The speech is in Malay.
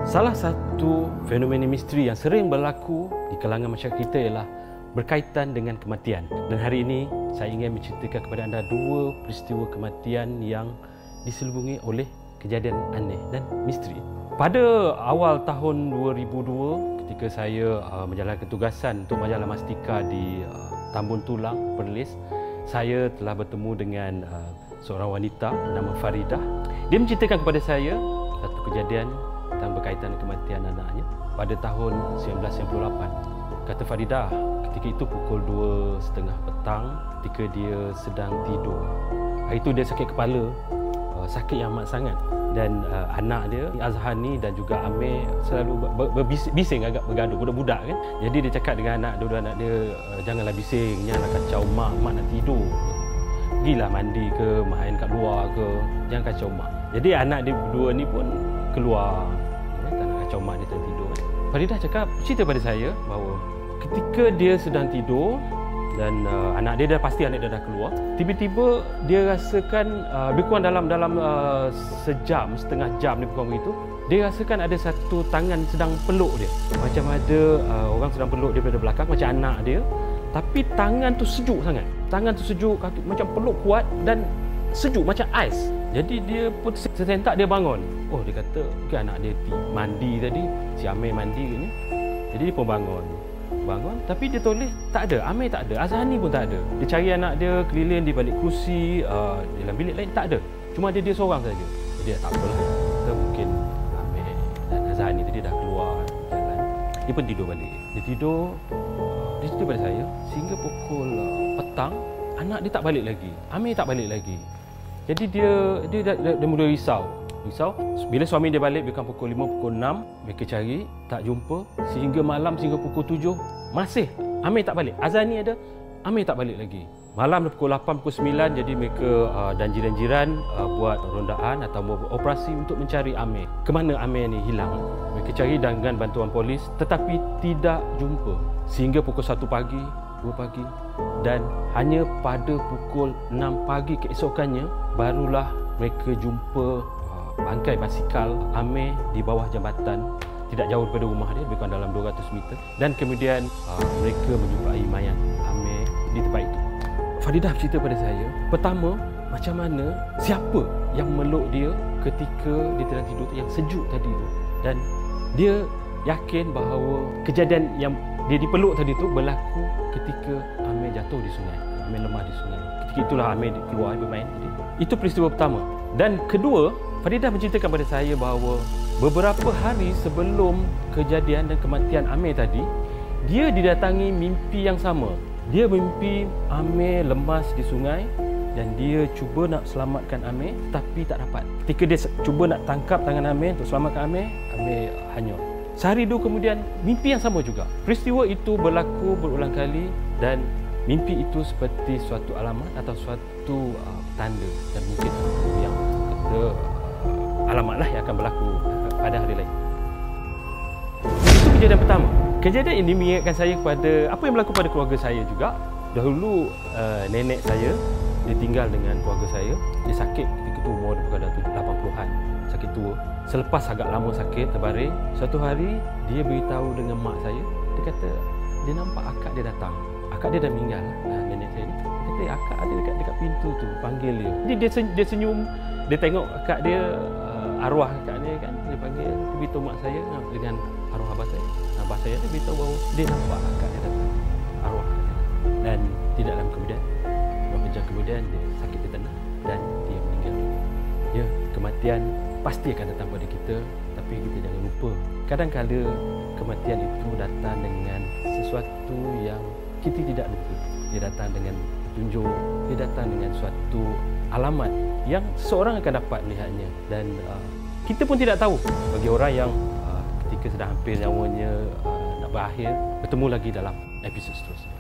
Salah satu fenomena misteri yang sering berlaku di kalangan masyarakat kita ialah berkaitan dengan kematian. Dan hari ini saya ingin menceritakan kepada anda dua peristiwa kematian yang diselubungi oleh kejadian aneh dan misteri. Pada awal tahun 2002 ketika saya menjalankan tugasan untuk majalah Mastika di Tambun Tulang, Perlis, saya telah bertemu dengan seorang wanita bernama Faridah. Dia menceritakan kepada saya satu kejadian tentang berkaitan dengan kematian anaknya pada tahun 1998. Kata Faridah, ketika itu pukul 2.30 petang ketika dia sedang tidur. Hari itu dia sakit kepala, sakit yang amat sangat. Dan anak dia, Azhani dan juga Amir selalu bising, agak bergaduh, budak-budak kan. Jadi dia cakap dengan dua anak dia, janganlah bising, janganlah kacau mak nak tidur. Pergilah mandi ke, main kat luar ke, jangan kacau mak. Jadi anak dia berdua ni pun keluar, tak nak kacau mak dia tidur. Faridah cakap, cerita pada saya bahawa ketika dia sedang tidur dan anak dia pasti dah keluar, tiba-tiba dia rasakan lebih kurang dalam sejam, setengah jam lebih kurang begitu, dia rasakan ada satu tangan sedang peluk dia. Macam ada orang sedang peluk dia daripada belakang, macam anak dia. Tapi tangan tu sejuk sangat. Tangan tu sejuk, kaki macam peluk kuat dan sejuk macam ais. Jadi dia pun serentak dia bangun. Oh, dia kata mungkin anak dia mandi tadi, si Amir mandi ke ni. Jadi dia pun bangun, tapi dia toleh tak ada, Amir tak ada, Azhani pun tak ada. Dia cari anak dia keliling di balik kerusi, dalam bilik lain tak ada. Cuma dia seorang saja. Jadi tak apalah, mungkin Amir dan Azhani tadi dah keluar jalan. Dia pun tidur balik. Dia tidur pada saya sehingga pukul petang, anak dia tak balik lagi, Amir tak balik lagi. Jadi dia mula risau. Bila suami dia balik bukan pukul 5, pukul 6, mereka cari, tak jumpa. Sehingga malam, sehingga pukul 7, masih Amir tak balik. Azhani ada, Amir tak balik lagi. Malam pukul 8, pukul 9, jadi mereka dan jiran-jiran buat rondaan atau operasi untuk mencari Amir. Kemana Amir ni hilang? Mereka cari dengan bantuan polis tetapi tidak jumpa. Sehingga pukul 1 pagi, 2 pagi, dan hanya pada pukul 6 pagi keesokannya barulah mereka jumpa bangkai basikal Amir di bawah jambatan tidak jauh daripada rumah dia, lebih kurang dalam 200 meter. Dan kemudian mereka menjumpai mayat Amir di tempat itu. Faridah bercerita pada saya, pertama, macam mana, siapa yang meluk dia ketika dia tengah tidur yang sejuk tadi tu. Dan dia yakin bahawa kejadian yang dia dipeluk tadi tu berlaku ketika Amir jatuh di sungai, Amir lemah di sungai. Ketika itulah Amir keluar bermain tadi. Itu peristiwa pertama. Dan kedua, Faridah menceritakan pada saya bahawa beberapa hari sebelum kejadian dan kematian Amir tadi, dia didatangi mimpi yang sama. Dia mimpi Amir lemas di sungai dan dia cuba nak selamatkan Amir tapi tak dapat. Ketika dia cuba nak tangkap tangan Amir untuk selamatkan Amir, Amir hanyut. Sehari dua kemudian, mimpi yang sama juga. Peristiwa itu berlaku berulang kali dan mimpi itu seperti suatu alamat atau suatu tanda dan mungkin yang kata alamatlah yang akan berlaku pada hari lain. Itu kejadian pertama. Kejadian ini mengingatkan saya kepada apa yang berlaku pada keluarga saya juga. Dahulu nenek saya, dia tinggal dengan keluarga saya. Dia sakit ketika itu umur dia dah 80-an, sakit tua. Selepas agak lama sakit, terbaring, suatu hari dia beritahu dengan mak saya. Dia kata dia nampak akak dia datang. Akak dia dah meninggal, nenek saya ni. Dia kata akak ada dekat pintu tu, panggil dia. Jadi dia senyum, dia tengok akak dia, arwah akak dia kan, dia panggil, dia beritahu mak saya dengan arwah abah saya. Abah saya dia beritahu bahawa dia nampak akak dia datang, arwah akak dia. Dan tidak lama kemudian, beberapa jam kemudian dia sakit dia tenang dan dia meninggal. Ya, kematian pasti akan datang pada kita, tapi kita jangan lupa, kadang-kadang kematian itu datang dengan sesuatu yang kita tidak lupa. Dia datang dengan petunjuk, dia datang dengan suatu alamat yang seorang akan dapat melihatnya. Dan kita pun tidak tahu, bagi orang yang ketika sedang hampir nyawanya nak berakhir, bertemu lagi dalam episod seterusnya.